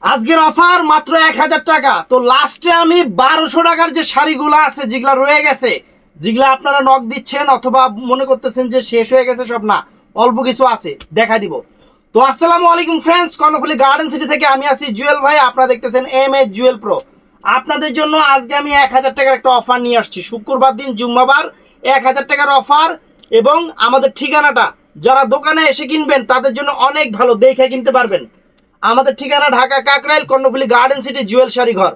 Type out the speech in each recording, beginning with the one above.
আজকের অফার মাত্র 1000 টাকা। তো লাস্টে আমি 1200 টাকার যে শাড়িগুলো আছে যেগুলা রয়ে গেছে, যেগুলা আপনারা নক দিচ্ছেন অথবা মনে করতেছেন যে শেষ হয়ে গেছে, সব না, অল্প কিছু আছে, দেখা দিব। তো আসসালামু আলাইকুম ফ্রেন্ডস, কর্ণফুলী গার্ডেন সিটি থেকে আমি আছি জুয়েল ভাই। আপনারা দেখতেছেন এম এ জুয়েল প্রো। আপনাদের জন্য আজকে আমি 1000 টাকার একটা অফার নিয়ে আসছি। শুক্রবার দিন, জুম্মাবার, 1000 টাকার অফার। এবং আমাদের ঠিকানাটা, যারা দোকানে এসে কিনবেন তাদের জন্য অনেক ভালো, দেখে কিনতে পারবেন। আমাদের ঠিকানা ঢাকা কাকরাইল, কর্ণফুলী গার্ডেন সিটি, জুয়েল শাড়ি ঘর।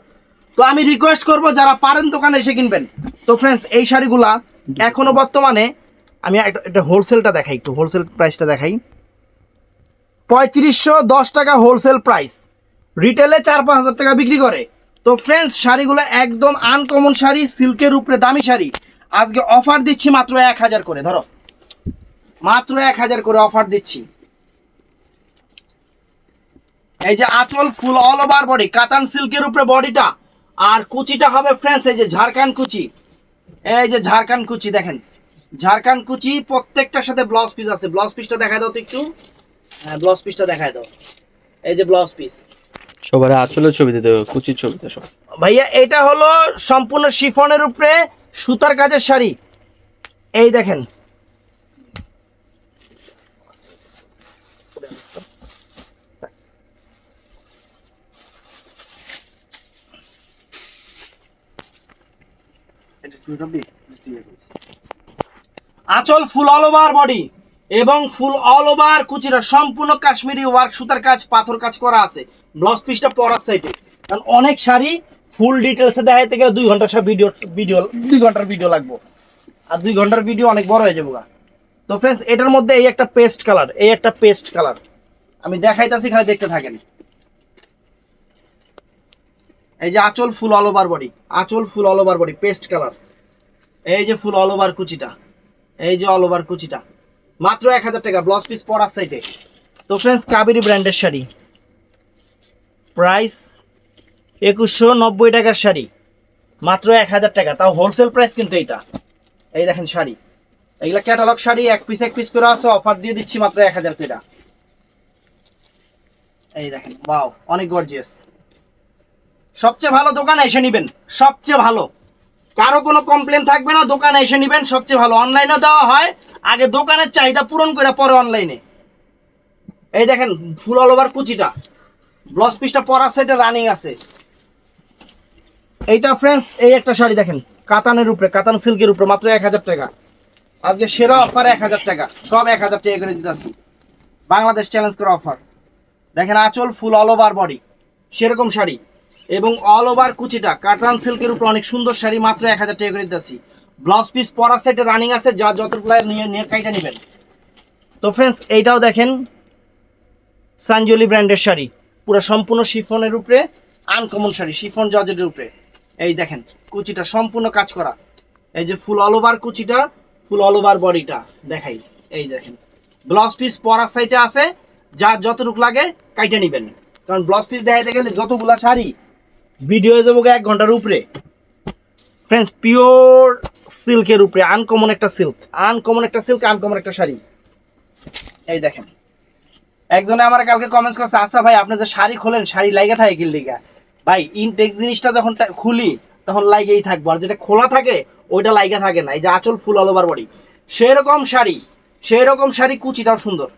তো আমি রিকোয়েস্ট করব যারা পারেন দোকানে এসে কিনবেন। তো ফ্রেন্ডস, এই শাড়িগুলা এখনো বর্তমানে আমি একটা হোলসেলটা দেখাই, একটু হোলসেল প্রাইসটা দেখাই। 3510 টাকা হোলসেল প্রাইস, রিটেলে 4-5 হাজার টাকা বিক্রি করে। তো ফ্রেন্ডস, শাড়িগুলো একদম আনকমন শাড়ি, সিল্কের উপরে দামি শাড়ি। আজকে অফার দিচ্ছি মাত্র 1000 করে, ধরো মাত্র 1000 করে অফার দিচ্ছি। এই যে আঁচল ফুল অল ওভার বডি, কাতান সিল্কের উপরে বডিটা, আর কুচিটা হবে ফ্রেন্ডস এই যে ঝাড়খান কুচি। এই যে ঝাড়খান কুচি দেখেন, ঝাড়খান কুচি, প্রত্যেকটার সাথে ব্লাউজ পিস আছে। ব্লাউজ পিসটা দেখায় দাও তো একটু। হ্যাঁ, ব্লাউজ পিসটা দেখায় দাও। এই যে ব্লাউজ পিস, সবার আঁচলের ছবি দিতে হবে, কুচির ছবিতে সব। ভাইয়া এটা হলো সম্পূর্ণ শিফনের উপরে সুতার কাজের শাড়ি। এই দেখেন, আঁচল ফুল অল ওভার বডি এবং ফুল অল ওভার কুচিরা সম্পূর্ণ কাশ্মীরি ওয়ার্ক, সুতার কাজ, পাথর কাজ করা আছে। ব্লাউজ পিসটা পরার সাইডে, কারণ অনেক শাড়ি ফুল ডিটেলসে দেখাইতে গেলে 2 ঘন্টার ভিডিও 2 ঘন্টার ভিডিও লাগবে, আর 2 ঘন্টার ভিডিও অনেক বড় হয়ে যাবে। তো ফ্রেন্ডস, এটার মধ্যে এই একটা পেস্ট কালার, এই একটা পেস্ট কালার আমি দেখাইতাছি, খালি দেখতে থাকেন। এই যে আঁচল ফুল অল ওভার বডি, আঁচল ফুল all over body, paste colour. এই যে ফুল অল ওভার কুচিটা, এই যে অল ওভার কুচিটা, মাত্র 1000 টাকা, ব্লাউজ পিস পরার সাইডে। তো ফ্রেন্ডস, কাবেরী ব্র্যান্ডের শাড়ি, প্রাইস 2190 টাকার শাড়ি, মাত্র 1000 টাকা, তাও হোলসেল প্রাইস কিন্তু এইটা। এই দেখেন শাড়ি, এইগুলা ক্যাটালগ শাড়ি, এক পিস করে আছে, অফার দিয়ে দিচ্ছি মাত্র 1000 টাকা। এই দেখেন, ওয়াও, অনেক গর্জিয়াস। সবচেয়ে ভালো দোকানে এসে নেবেন, সবচেয়ে ভালো, কারো কোনো কমপ্লেন থাকবে না, দোকানে এসে নেবেন সবচেয়ে ভালো। অনলাইনে দেওয়া হয়, আগে দোকানের চাহিদা পূরণ করে পরে অনলাইনে। এই দেখেন ফুল অল ওভার কুচিটা, ব্লাউজ পিসটা পরার সাইডে রানিং আছে। এইটা ফ্রেন্ডস, এই একটা শাড়ি দেখেন, কাতানের উপরে, কাতান সিল্কের উপরে, মাত্র 1000 টাকা। আজকে সেরা অফার 1000 টাকা, সব 1000 টাকা করে দিতেছি, বাংলাদেশ চ্যালেঞ্জ করা অফার। দেখেন আঁচল ফুল অল ওভার বডি, সেরকম শাড়ি, এবং অল ওভার কুচিটা কাতান সিল্কের উপর, অনেক সুন্দর শাড়ি, মাত্র 1000 টাকা করে দিতেছি। ব্লাউজ পিস পরার সাইডে রানিং আছে, যা যতগুলো নিয়ে কাইটা নেবেন। তো ফ্রেন্ডস, এইটাও দেখেন সানজলি ব্র্যান্ডের শাড়ি, পুরো সম্পূর্ণ শিফনের উপরে, আনকমন শাড়ি, শিফন জর্জেটের উপরে। এই দেখেন কুচিটা সম্পূর্ণ কাজ করা, এই যে ফুল অল ওভার কুচিটা, ফুল অল ওভার বডিটা দেখাই। এই দেখেন ব্লাউজ পিস পরার সাইডে আছে, যা যতটুকু লাগে কাইটা নেবেন, কারণ ব্লাউজ পিস দেখাইতে গেলে যতগুলা শাড়ি ভিডিও দেবো 1 ঘন্টার উপরে। ফ্রেন্ডস, পিওর সিল্কের উপরে, আনকমন একটা সিল্ক, আনকমন একটা সিল্ক, আনকমন একটা শাড়ি। এই দেখেন, একজনে আমার কালকে কমেন্টস করছে, আচ্ছা ভাই আপনি যে শাড়ি খোলেন, শাড়ি লাইগা থাকে কি লিগা? ভাই, ইনটেক্স জিনিসটা যখন খুলি তখন লাইগেই থাকবো, আর যেটা খোলা থাকে ওইটা লাইগা থাকে না। এই যে আঁচল ফুল অল ওভার বডি, সেরকম শাড়ি, সেরকম শাড়ি, কুচিটাও সুন্দর।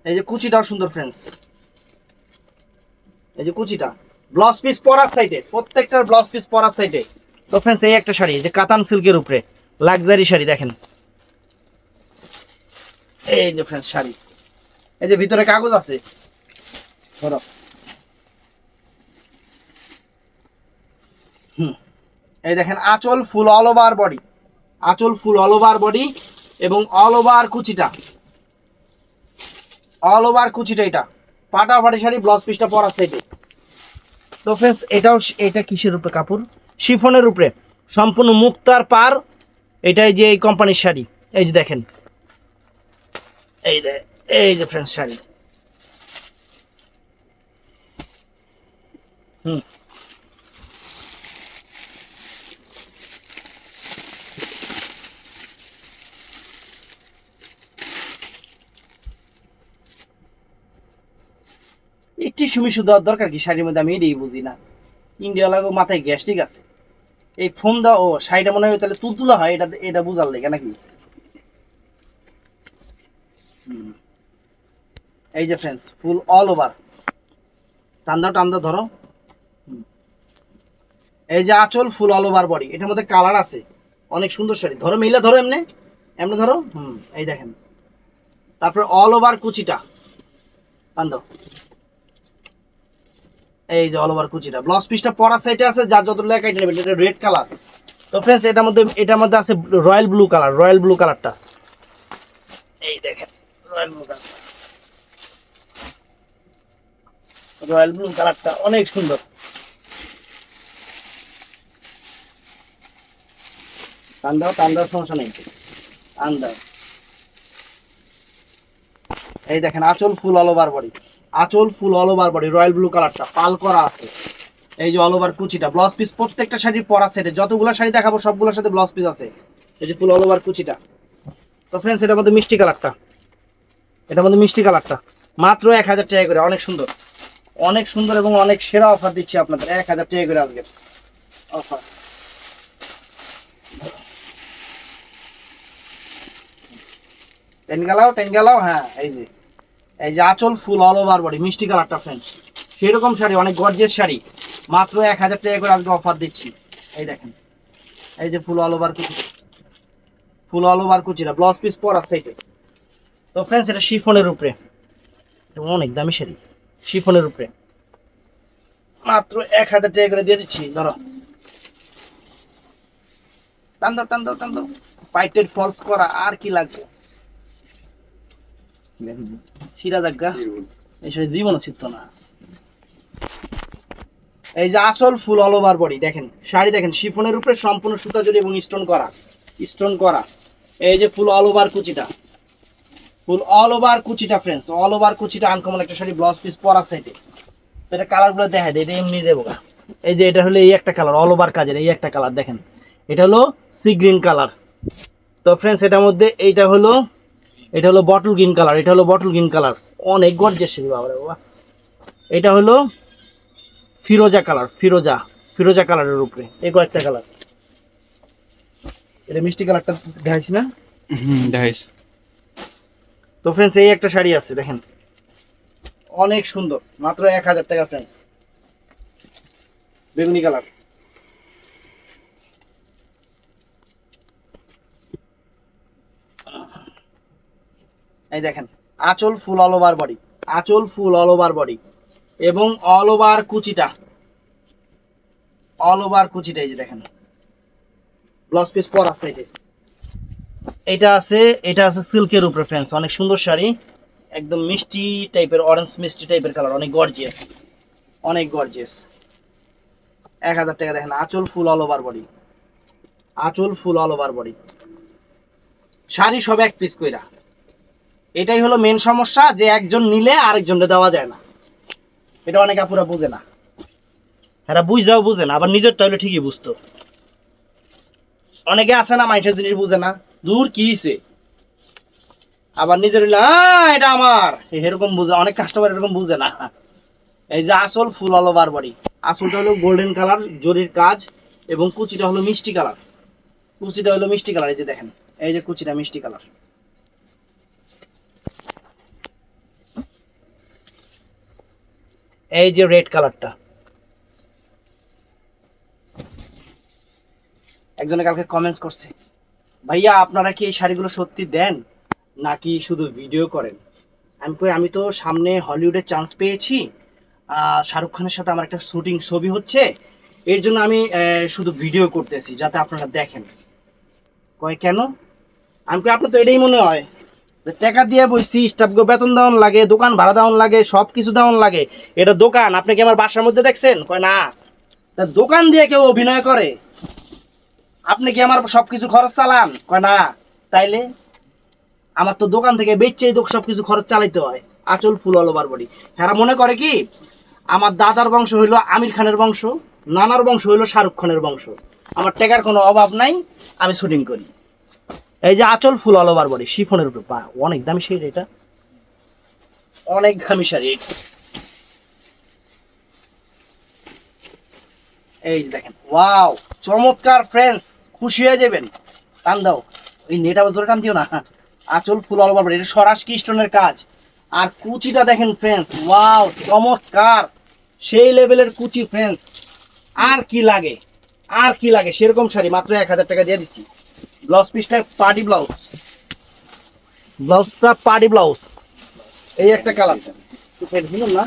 এই যে কুচিটাও সুন্দর ফ্রেন্ডস, এই যে কুচিটা, ব্লাউজ পিস পরার সাইডে, প্রত্যেকটার ব্লাউজ পিস পরার সাইডে। তো ফ্রেন্ডস, এই একটা শাড়ি, যে কাতান সিল্কের উপরে লাক্সারি শাড়ি দেখেন। এই যে ফ্রেন্ডস শাড়ি, এই যে ভিতরে কাগজ আছে, ধরো। এই দেখেন আঁচল ফুল অল ওভার বডি, আঁচল ফুল অল ওভার বডি এবং অল ওভার কুচিটা, অল ওভার কুচিটা, এটা ফাটাফাটি শাড়ি, ব্লাউজ পিসটা পরার সাইডে। তো ফ্রেন্ডস, এটাও, এটা কিসের উপরে কাপড়? শিফনের উপরে, সম্পূর্ণ মুক্তার পার। এটাই যে এই কোম্পানির শাড়ি, এই যে দেখেন, এই যে ফ্রেন্ডস শাড়ি। এই টিস্যু মিশু দেওয়ার দরকার কি শাড়ির মধ্যে, আমি এটাই বুঝি না। ইন্ডিয়া লাগো মাথায় গ্যাস্ট্রিক আছে, এই ফোন দাও ও শাড়িটা মনে হয় তাহলে তুলতুলা হয়, এটা এটা বুঝার লেগে নাকি। এই যে ফ্রেন্ডস ফুল অল ওভার, টান দাও ধরো। এই যে আঁচল ফুল অল ওভার বডি, এটার মধ্যে কালার আছে, অনেক সুন্দর শাড়ি। ধরো মিলে ধরো, এমনি এমনি ধরো। এই দেখেন, তারপরে অল ওভার কুচিটা টান দাও। এই যে অল ওভার কুচিটা, ব্লাউজ পিসটা পরা সাইডে আছে, যার যত লেখা কেটে নেবেন। এটা রেড কালার। তো ফ্রেন্ডস এটার মধ্যে আছে royal blue colour, royal blue কালারটা এই দেখেন, royal blue colour, royal blue কালারটা অনেক সুন্দর। টান দাও সমস্যা নেই, টান দাও। এই দেখেন আঁচল ফুল অল ওভার বডি, আঁচল ফুল all over body, royal blue কালারটা পাল করা আছে। এই যে অল ওভার কুচিটা, ব্লাউজ পিস প্রত্যেকটা শাড়ির পরা সেটে, যতগুলো শাড়ি দেখাবো সবগুলোর সাথে ব্লাউজ পিস আছে। এই যে ফুল অল ওভার কুচিটা। তো ফ্রেন্ডস এটার মধ্যে মিষ্টি কালারটা, এটার মধ্যে মিষ্টি কালারটা মাত্র 1000 টাকা করে, অনেক সুন্দর, অনেক সুন্দর এবং অনেক সেরা অফার দিচ্ছি আপনাদের, 1000 টাকা করে আজকের অফার। টেন গেলাও হ্যাঁ। এই যে আঁচল ফুল অল ওভার বডি, মিষ্টি কালারটা ফ্রেন্ডস, সেরকম শাড়ি, অনেক গর্জিয়াস শাড়ি, মাত্র 1000 টাকা করে আজকে অফার দিচ্ছি। এই দেখেন, এই যে ফুল অল ওভার কুচি, ফুল অল ওভার কুচিটা, ব্লাউজ পিস পরা সাইডে। তো ফ্রেন্ডস এটা শিফনের উপরে, অনেক দামি শাড়ি, শিফনের উপরে মাত্র 1000 টাকা করে দিয়ে দিচ্ছি। ধরো টান দাও, পাইটেড ফলস করা, আর কি লাগবে। সিরা জাগা এই শাড়ি জীবনও ছিটত না। এই যে আঁচল ফুল অল ওভার বডি, দেখেন শাড়ি দেখেন, শিফনের উপরে সম্পূর্ণ সুতা জড়ি এবং স্টোন করা। এই যে ফুল অল ওভার কুচিটা, ফুল অল ওভার কুচিটা ফ্রেন্ডস, অল ওভার কুচিটা আনকমন একটা শাড়ি, ব্লাউজ পিস পরা সাইডে। এটা কালারগুলো দেখা দেয়, এটা এমনি দেবো। এই যে এটা হলো এই একটা কালার, অল ওভার কাজের এই একটা কালার দেখেন, এটা হলো সি গ্রিন কালার। তো ফ্রেন্ডস এটার মধ্যে এটা হলো বটল গ্রিন কালার, এটা হলো বটল গ্রিন কালার, অনেক গর্জিয়াস শাড়ি বাবা রে বাবা। এটা হলো ফিরোজা কালার, ফিরোজা কালারের উপরে এই কয়েকটা কালার। এটা মিষ্টি কালারটা দেখাইছি না? দেখাইস। তো ফ্রেন্ডস এই একটা শাড়ি আছে দেখেন, অনেক সুন্দর, মাত্র 1000 টাকা ফ্রেন্ডস, বেগুনি কালার। এই দেখেন আঁচল ফুল অল ওভার বডি, আঁচল ফুল অল ওভার বডি এবং অল ওভার কুচিটা, অল ওভার কুচিটা এই যে দেখেন, ব্লাউজ পিস পরা সাইডে। এটা আছে সিল্কের উপরে ফ্রেন্ডস, অনেক সুন্দর শাড়ি, একদম মিষ্টি টাইপের, অরেঞ্জ মিষ্টি টাইপের কালার, অনেক গর্জিয়াস, অনেক গর্জিয়াস। 1000 টাকা দেখেন, আঁচল ফুল অল ওভার বডি, আঁচল ফুল অল ওভার বডি, শাড়ি সব এক পিস কইরা। এটাই হলো মেন সমস্যা, যে একজন নিলে আরেকজনকে দেওয়া যায় না, এটা অনেক আপুরা বুঝে না, এরা বুঝে না, আবার নিজেরটা হলে ঠিকই বুঝতো। অনেকে আছে না মাইন্ডের জিনিস বুঝে না, দূর কি হইছে, আবার নিজের হইলে এটা আমার, এরকম বুঝে, অনেক কাস্টমার এরকম বুঝে না। এই যে আসল ফুল অল ওভার বডি, আসলটা হলো গোল্ডেন কালার জরির কাজ এবং কুচিটা হলো মিষ্টি কালার, কুচিটা হলো মিষ্টি কালার। এই যে দেখেন, এই যে কুচিটা মিষ্টি কালার। এই যে রেড কালারটা, একজনে কালকে কমেন্টস করছে, ভাইয়া আপনারা কি এই শাড়িগুলো সত্যি দেন নাকি শুধু ভিডিও করেন? আমি কই আমি তো সামনে হলিউডে চান্স পেয়েছি, শাহরুখ খানের সাথে আমার একটা শুটিং ছবি হচ্ছে, এর জন্য আমি শুধু ভিডিও করতেছি যাতে আপনারা দেখেন। কয় কেন? আমি কই আপনার তো এটাই মনে হয় টাকা দিয়ে বইছি, স্টাফকে বেতন দেওয়ান লাগে, দোকান ভাড়া দেওয়ান লাগে, সব কিছু দেওয়ান লাগে, এটা দোকান, আপনি কি আমার বাসার মধ্যে দেখছেন? কয় না। দোকান দিয়ে কেউ অভিনয় করে? আপনি কি আমার সবকিছু খরচ চালান? কয় না। তাইলে আমার তো দোকান থেকে বেচছেই তো সবকিছু খরচ চালাইতে হয়। আঁচল ফুল অল ওভার বডি। হ্যাঁ মনে করে কি আমার দাদার বংশ হইলো আমির খানের বংশ, নানার বংশ হইলো শাহরুখ খানের বংশ, আমার টাকার কোনো অভাব নাই, আমি শুটিং করি। এই যে আঁচল ফুল অল ওভার বডি, শিফনের উপর, অনেক দামি শাড়ি, এটা অনেক দামি শাড়ি। এই যে দেখেন, ওয়াও চমৎকার ফ্রেন্ডস, খুশি হয়ে যাবেন। টান দাও, ওই নেট আবার জোরে টান দিও না। আঁচল ফুল অল ওভার, এটা সরাস কি স্টোনের কাজ। আর কুচিটা দেখেন ফ্রেন্ডস, ওয়াও চমৎকার, সেই লেভেলের কুচি ফ্রেন্ডস। আর কি লাগে, আর কি লাগে, সেরকম শাড়ি মাত্র 1000 টাকা দিয়ে দিচ্ছি। ব্লাউজ পিসটা পার্টি ব্লাউজ, ব্লাউজটা পার্টি ব্লাউজ। এই একটা কালার শুনুন না,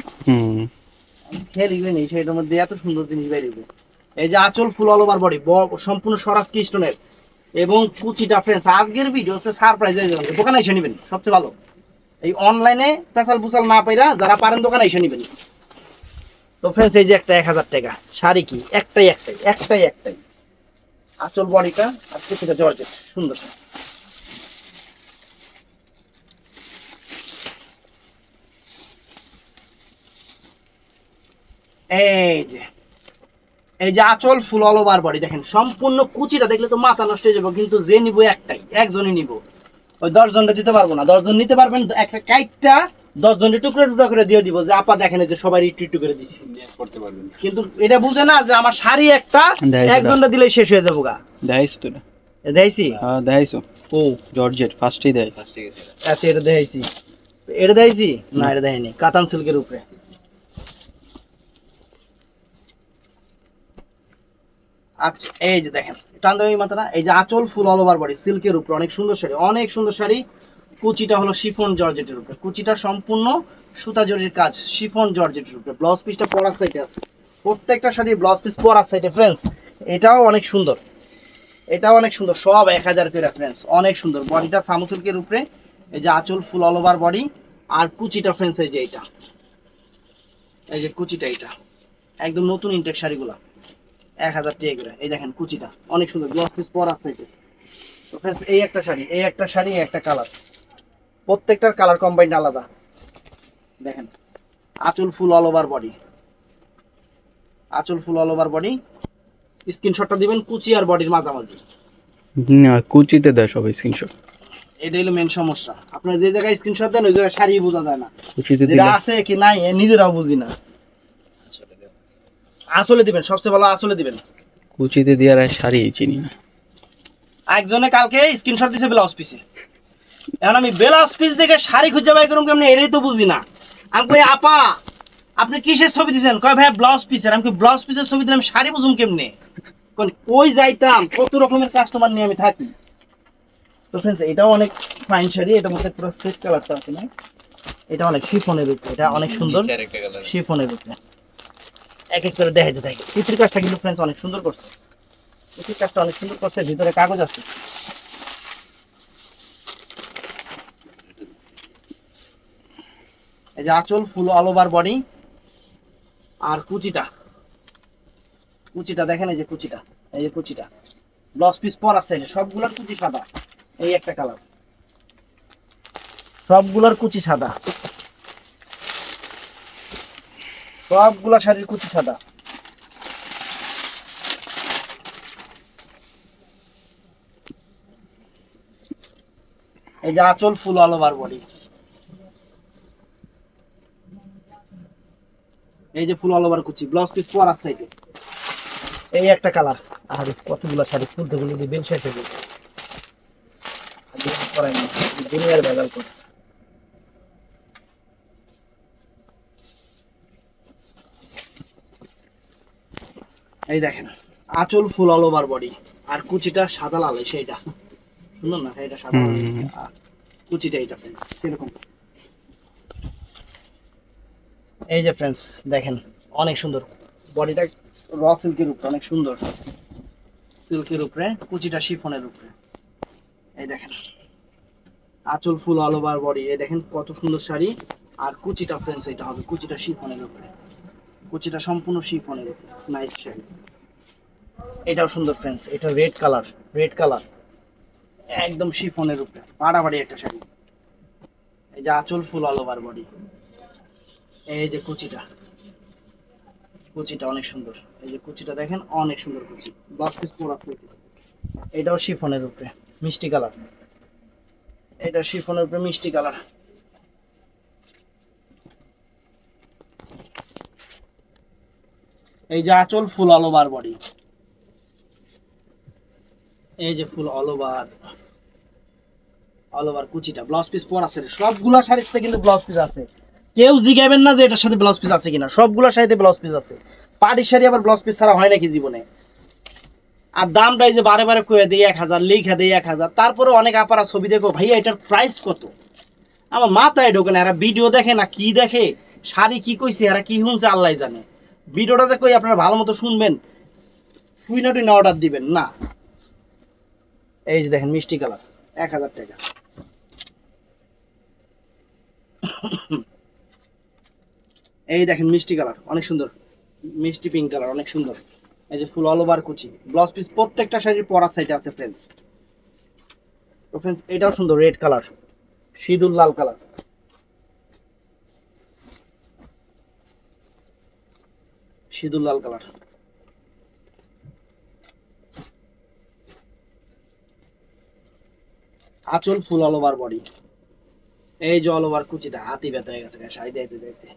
খেয়ে লিখবেন এই শাড়িটার মধ্যে এত সুন্দর জিনিস বেরিয়ে। এই যে আঁচল ফুল অল ওভার বডি, সম্পূর্ণ স্বরাজ কি স্টোনের এবং কুচিটা ফ্রেন্ডস। আজকের ভিডিওতে সারপ্রাইজ হয়ে যাবেন, দোকানে এসে নেবেন সবচেয়ে ভালো। এই অনলাইনে পেছাল পুচাল না পাইরা যারা পারেন দোকানে এসে নেবেন। তো ফ্রেন্ডস এই যে একটা 1000 টাকা শাড়ি, কি একটাই একটাই একটাই একটাই, আঁচল বডিটা আর কুচিটা জর্জেট, সুন্দর। এই যে আঁচল ফুল অল ওভার বডি দেখেন, সম্পূর্ণ কুচিটা দেখলে তো মাথা নষ্ট হয়ে যাবে, কিন্তু যে নিব একটাই, একজনই নিব। ওই 10 জনটা দিতে পারবো না, 10 জন নিতে পারবেন, একটা কাইটটা 10 জনের টুকরো টুকরো করে দিয়ে দিব, যে আপা দেখেন যে সবাই একটু একটু করে দিচ্ছি করতে পারবেন। কিন্তু এটা বুঝে না যে আমার শাড়ি একটা, একজনটা দিলে শেষ হয়ে যাবো গা। দেখাইছো তো না? দেখাইছি, হ্যাঁ দেখাইছো। ও জর্জেট ফার্স্টেই দেখাইছি। আচ্ছা এটা দেখাইছি, এটা দেখাইছি না, এটা দেখাইনি। কাতান সিল্কের উপরে, আচ্ছা এই যে দেখেন টান দেবে মাথাটা। এই যে আঁচল ফুল অল ওভার বডি সিল্কের উপরে, অনেক সুন্দর শাড়ি, অনেক সুন্দর শাড়ি। কুচিটা হলো শিফন জর্জেটের উপরে, কুচিটা সম্পূর্ণ সুতা জরির কাজ, শিফন জর্জেটের উপরে। ব্লাউজ পিসটা পরার সাইডে আছে, প্রত্যেকটা শাড়ির ব্লাউজ পিস পরার সাইডে ফ্রেন্ডস। এটাও অনেক সুন্দর, এটাও অনেক সুন্দর, সব 1000 করে ফ্রেন্ডস, অনেক সুন্দর। বডিটা সামু সিল্কের উপরে, এই যে আঁচল ফুল অল ওভার বডি আর কুচিটা ফ্রেন্ডস। এই যে এইটা, এই যে কুচিটা, এটা একদম নতুন ইনটেক শাড়িগুলা 1000 টাকা করে। এই দেখেন কুচিটা অনেক সুন্দর, ব্লাউজ পিস পরার সাইডে। তো ফ্রেন্ডস এই একটা শাড়ি, এই একটা শাড়ি, এই একটা কালার, প্রত্যেকটার কালার কম্বাইন্ড আলাদা। দেখেন আঁচল ফুল অল ওভার বডি, আঁচল ফুল অল ওভার বডি। স্ক্রিনশটটা দিবেন কুচি আর বডির মাঝামাঝি। না কুচিতে দেয় সবাই স্ক্রিনশট। এটা হলো মেন সমস্যা, আপনারা যে জায়গায় স্ক্রিনশট দেন ওই জায়গায় শাড়ি বোঝা যায় না, কুচিতে যেটা দিলে আছে কি নাই নিজেরাও বুঝি না। আসলে দিবেন, সবচেয়ে ভালো আসলে দিবেন। কুচিতে দিয়ে আর শাড়ি চিনি না। একজনে কালকে স্ক্রিনশট দিছে ব্লাউজ পিসে, এখন আমি ব্লাউজ পিস দেখে শাড়ি খুঁজে বাই করুম কেমনে, এটাই তো বুঝি না। আমি কই আপা আপনি কিসের ছবি দিছেন, কয় ভাই ব্লাউজ পিসের। আমি কই ব্লাউজ পিসের ছবি দিলাম, শাড়ি বুঝুম কেমনে? কই যাইতাম, কত রকমের কাস্টমার নিয়ে আমি থাকি। তো ফ্রেন্ডস এটাও অনেক ফাইন শাড়ি, এটার মধ্যে পুরো সেট কালারটা আছে না, এটা অনেক শিফনের উপরে, এটা অনেক সুন্দর শিফনের উপরে। এক এক করে দেখাইতে থাকি। পিতির কাজটা কিন্তু ফ্রেন্ডস অনেক সুন্দর করছে, পিতির কাজটা অনেক সুন্দর করছে, ভিতরে কাগজ আছে। এই যে আঁচল ফুল অল ওভার বডি আর কুচিটা, কুচিটা দেখেন, এই যে কুচিটা, এই যে কুচিটা, ব্লাউজ পিস পরার সাইডে সবগুলোর কুচি সাদা। এই একটা কালার, সবগুলোর কুচি সাদা, সবগুলা শাড়ির কুচি সাদা। এই যে আঁচল ফুল অল ওভার বডি, এই যে ফুল অল ওভার কুচি, ব্লাউজ পিস পরার সাইডে। এই একটা কালার, আর কতগুলো শাড়ি খুলতে গুলো বেল শেষ হয়ে গেছে, দুনিয়ার ভেজাল করে। এই দেখেন আঁচল ফুল অল ওভার বডি আর কুচিটা সাদা লাল, সেইটা সুন্দর না, এটা সাদা লাল আর কুচিটা এইটা ফ্রেন্ডস এরকম। এই যে ফ্রেন্ডস দেখেন অনেক সুন্দর, বডিটা র সিল্কের উপরে, অনেক সুন্দর সিল্কের উপরে, কুচিটা শিফনের উপরে। এই দেখেন আঁচল ফুল অল ওভার বডি, এই দেখেন কত সুন্দর শাড়ি। আর কুচিটা ফ্রেন্ডস এটা হবে, কুচিটা শিফনের উপরে, কুচিটা সম্পূর্ণ শিফনের উপরে, নাইস শাড়ি। এটাও সুন্দর ফ্রেন্ডস, এটা রেড কালার, রেড কালার একদম শিফনের উপরে, বাড়াবাড়ি একটা শাড়ি। এই যে আঁচল ফুল অল ওভার বডি, এই যে কুচিটা, কুচিটা অনেক সুন্দর। এই যে কুচিটা দেখেন অনেক সুন্দর কুচি, ব্লাউজ পিস পরা আছে। এটাও শিফনের উপরে মিষ্টি কালার, এটা শিফনের উপরে মিষ্টি কালার। এই যে আঁচল ফুল অল ওভার বডি, এই যে ফুল অল ওভার কুচিটা, ব্লাউজ পিস পর আছে সবগুলা শাড়িতে কিন্তু ব্লাউজ পিস আছে। কেউ জিগাবেন না যে এটার সাথে ব্লাউজ পিস আছে কিনা, সবগুলা শাড়িতে ব্লাউজ পিস আছে। পার্টির শাড়ি আবার ব্লাউজ পিস ছাড়া হয় নাকি জীবনে? আর দামটাই যে বারে বারে কয়ে দেয় 1000, লিখা দেয় 1000, তারপরে অনেক আপারা ছবি দেখো ভাইয়া এটার প্রাইস কত, আমার মাথায় ঢোকে না। এরা ভিডিও দেখে না কি দেখে, শাড়ি কি কইছে এরা কি শুনছে আল্লাহ জানে। ভিডিওটাতে কই আপনারা ভালো মতো শুনবেন, শুইনা টুইনা অর্ডার দিবেন না। এই যে দেখেন মিষ্টি কালার 1000 টাকা। এই দেখেন মিষ্টি কালার অনেক সুন্দর, মিষ্টি পিঙ্ক কালার অনেক সুন্দর। এই যে ফুল অল ওভার কুচি, ব্লাউজ পিস প্রত্যেকটা শাড়ির পরার সাইডে আছে ফ্রেন্ডস। তো ফ্রেন্ডস এটাও সুন্দর, রেড কালার, সিঁদুর লাল কালার, সিঁদুর লাল কালার। আঁচল ফুল অল ওভার বডি, এই যে অল ওভার কুচিটা, হাতি ব্যথা হয়ে গেছে শাড়ি দিতে দিতে।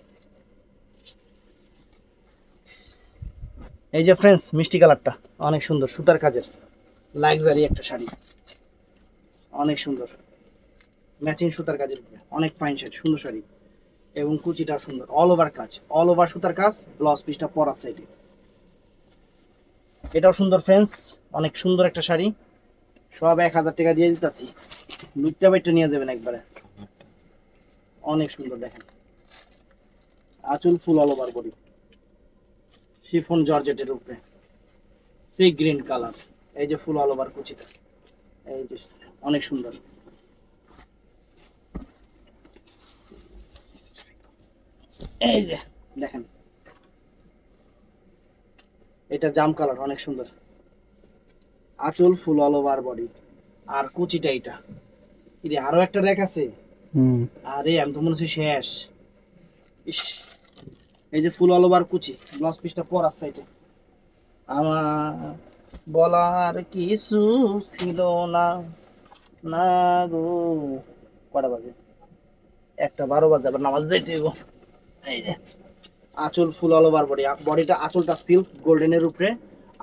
এই যে ফ্রেন্ডস মিষ্টি কালারটা অনেক সুন্দর, সুতার কাজের লাক্সারি একটা শাড়ি, অনেক সুন্দর, ম্যাচিং সুতার কাজের উপরে অনেক ফাইন শাড়ি, সুন্দর শাড়ি। এবং কুচিটা সুন্দর, অল ওভার কাজ, অল ওভার সুতার কাজ, ব্লাউজ পিসটা পরা সাইডে। এটাও সুন্দর ফ্রেন্ডস, অনেক সুন্দর একটা শাড়ি, সব 1000 টাকা দিয়ে দিতেছি, লুটটা বাইটটা নিয়ে যাবেন একবারে, অনেক সুন্দর। দেখেন আঁচল ফুল অল ওভার বডি, শিফন জর্জেটের উপরে, সি গ্রিন কালার। এই যে ফুল অল ওভার কুচিটা, এই যে অনেক সুন্দর। এই যে দেখেন এটা জাম কালার অনেক সুন্দর, আঁচল ফুল অল ওভার বডি। আর কুচিটা এটা আরো একটা র্যাক আছে, আরে আমি তো মনে হচ্ছে শেষ। ইস, এই যে ফুল অল ওভার কুচি, ব্লাউজ পিসটা পরা সাইডে। আমার বলার কিছু ছিল না, না গো, কটা বাজে? 1:12 বাজে, আবার নামাজ যাইতে গো। এই যে আঁচল ফুল অল ওভার বডি, বডিটা আঁচলটা সিল্ক গোল্ডেনের উপরে,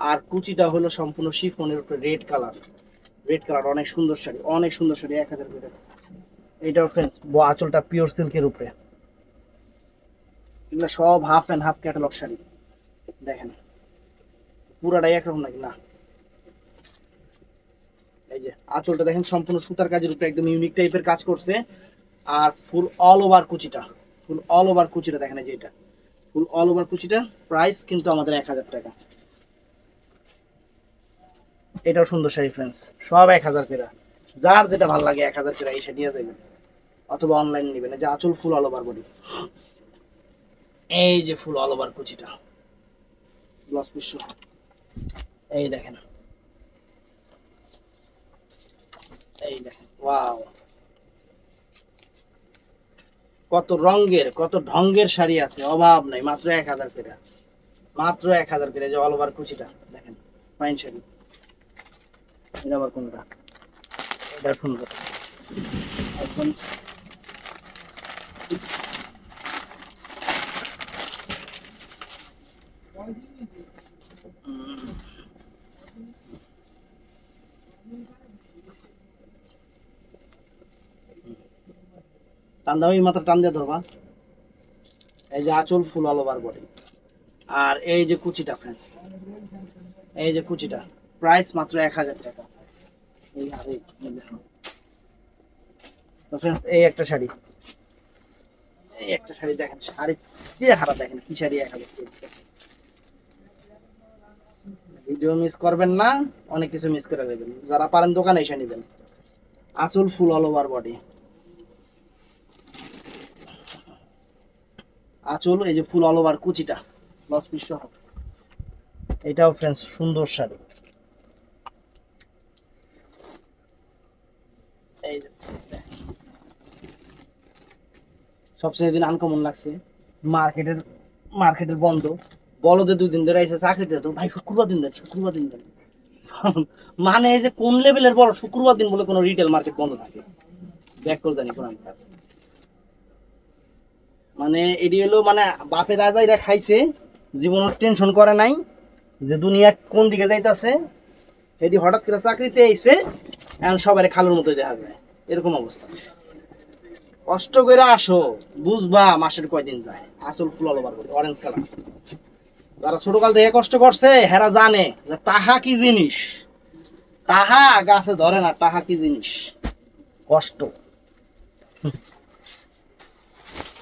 আর কুচিটা হলো সম্পূর্ণ শিফনের উপরে রেড কালার, রেড কালার অনেক সুন্দর শাড়ি, অনেক সুন্দর শাড়ি, 1000 করে। এইটাও ফ্রেন্ডস আঁচলটা পিওর সিল্কের উপরে, এগুলো সব half and half catalogue sari. দেখেন পুরাটাই একরকম নাকি না? এই যে আঁচলটা দেখেন সম্পূর্ণ সুতার কাজের উপরে, একদম ইউনিক টাইপের কাজ করছে। আর ফুল অল ওভার কুচিটা, ফুল অল ওভার কুচিটা দেখেন, এই যে এটা ফুল অল ওভার কুচিটা, প্রাইস কিন্তু আমাদের 1000 টাকা। এটাও সুন্দর শাড়ি ফ্রেন্ডস, সব 1000 টাকা। যার যেটা ভালো লাগে 1000 টাকা এই শাড়ি নিয়ে যাবেন, অথবা অনলাইন নেবেন। এই যে আঁচল ফুল অল ওভার বডি, এই যে ফুল অল ওভার কুচিটা, ব্লাউজ পিস সহ। এই দেখেন, এই দেখেন ওয়াও, কত রঙের কত ঢঙ্গের শাড়ি আছে, অভাব নাই, মাত্র 1000 টাকা, মাত্র 1000 টাকা। যে অল ওভার কুচিটা দেখেন, ফাইন শাড়ি। এটা আবার কোনটা? এটা সুন্দর একদম, টান দাও, এই মাত্র টান দিয়ে ধরবা। এই যে আঁচল ফুল অল ওভার বডি, আর এই যে কুচিটা ফ্রেন্ডস, এই যে কুচিটা, প্রাইস মাত্র 1000 টাকা। এই আরে দেখো ফ্রেন্ডস, এই একটা শাড়ি, এই একটা শাড়ি দেখেন, শাড়ি চেহারা দেখেন কি শাড়ি, 1000 টাকা। ভিডিও মিস করবেন না, অনেক কিছু মিস করে দেবেন। যারা পারেন দোকানে এসে নেবেন। আঁচল ফুল অল ওভার বডি, আঁচল এই যে ফুল অল ওভার কুচিটা, ব্লাউজ পিস সহ। এটাও ফ্রেন্ডস সুন্দর শাড়ি। এই যে সবচেয়ে দিন আনকমন লাগছে, মার্কেটের বন্ধ, বলদে 2 দিন ধরে আইসে চাকরিতে, তো ভাই শুক্রবার দিন দেন, শুক্রবার দিন দেন। মানে এই যে কোন লেভেলের বড়, শুক্রবার দিন বলে কোনো রিটেল মার্কেট বন্ধ থাকে, ব্যাক করে জানি কোন। মানে এটি হলো মানে বাপের রাজাইরা খাইছে, জীবনের টেনশন করে নাই যে দুনিয়া কোন দিকে যাইতাছে, এটি হঠাৎ করে চাকরিতে আইছে, এখন সবারে খালুর মতো দেখা যায়, এরকম অবস্থা। কষ্ট করে আসো, বুঝবা মাসের কয়দিন যায়। আসল ফুল all over body, orange colour. যারা ছোটকাল থেকে কষ্ট করছে হেরা জানে যে টাহা কি জিনিস। টাহা গাছে ধরে না, টাহা কি জিনিস, কষ্ট।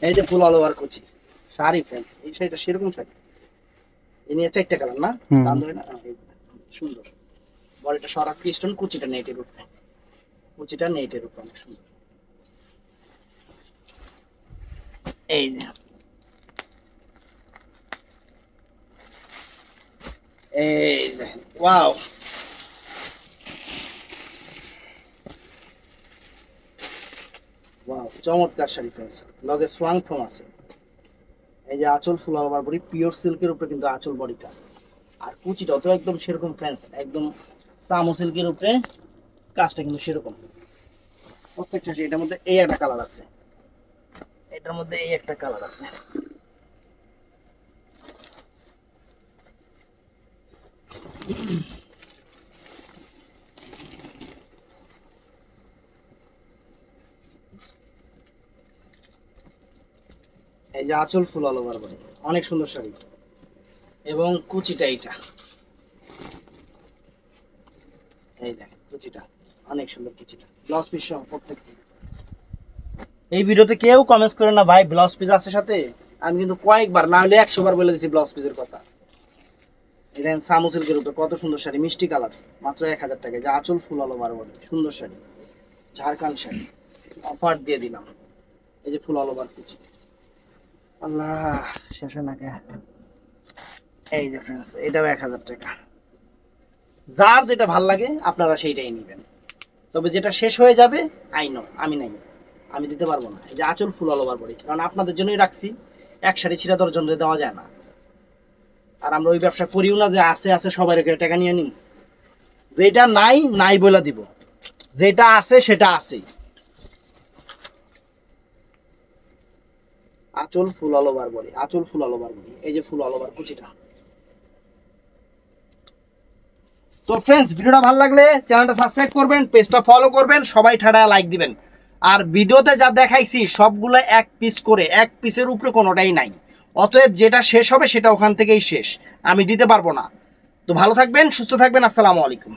এই যে ফুল অল ওভার কুচি শাড়ি ফ্রেন্ডস, এই শাড়িটা সেরকম শাড়ি। এই নিয়ে 4টা কালার না, দাম ধরে না, সুন্দর। বডিটা সরা ক্রিস্টন, কুচিটা নেটের উপরে, কুচিটা নেটের উপরে অনেক সুন্দর। এই যে এই যে ওয়াও, ওয়াও চমৎকার শাড়ি ফ্রেন্ডস, লগে সোয়াং ফর্ম আছে। এই যে আঁচল ফুল অল ওভার বডি, পিওর সিল্কের উপরে কিন্তু আঁচল বডিটা, আর কুচিটাও তো একদম সেরকম ফ্রেন্ডস, একদম সামো সিল্কের উপরে কাজটা কিন্তু সেরকম। প্রত্যেকটা এটার মধ্যে এই একটা কালার আছে, এটার মধ্যে এই একটা কালার আছে। এই যে আঁচল ফুল অল ওভার বডি, অনেক সুন্দর শাড়ি। এবং কুচিটা এইটা, এই দেখেন কুচিটা অনেক সুন্দর, কুচিটা ব্লাউজ পিস সহ প্রত্যেকটা। এই ভিডিওতে কেউ কমেন্টস করে না ভাই ব্লাউজ পিস আছে সাথে, আমি কিন্তু কয়েকবার না হলে 100 বার বলে দিয়েছি ব্লাউজ পিসের কথা। এটা সামো সিল্কের উপরে কত সুন্দর শাড়ি, মিষ্টি কালার, মাত্র 1000 টাকা। যে আঁচল ফুল অল ওভার বডি, সুন্দর শাড়ি, ঝাড়খান্ড শাড়ি, অফার দিয়ে দিলাম। এই যে ফুল অল ওভার কুচি, আল্লাহ শেষ হয় না কে। এই যে ফ্রেন্ডস, এটাও 1000 টাকা। যার যেটা ভাল লাগে আপনারা সেইটাই নেবেন, তবে যেটা শেষ হয়ে যাবে আইনো আমি নাই, আমি দিতে পারবো না। এই যে আঁচল ফুল অল ওভার বডি, কারণ আপনাদের জন্যই রাখছি, এক শাড়ি ছিঁড়া 10 জনরে দেওয়া যায় না। আর আমরা ওই ব্যবসা করিও না যে আছে আছে সবাই টাকা নিয়ে নিই। যেটা নাই নাই বলে দিব, যেটা আছে সেটা আছে। আঁচল ফুল অল ওভার বডি, আঁচল ফুল অল ওভার বডি, এই যে ফুল অল ওভার কুচিটা। তো ফ্রেন্ডস, ভিডিওটা ভালো লাগলে চ্যানেলটা সাবস্ক্রাইব করবেন, পেজটা ফলো করবেন, সবাই ঠাড়া লাইক দিবেন। আর ভিডিওতে যা দেখাইছি সবগুলো এক পিস করে, এক পিসের উপরে কোনোটাই নাই। অতএব যেটা শেষ হবে সেটা ওখান থেকেই শেষ, আমি দিতে পারবো না। তো ভালো থাকবেন, সুস্থ থাকবেন, আসসালামু আলাইকুম।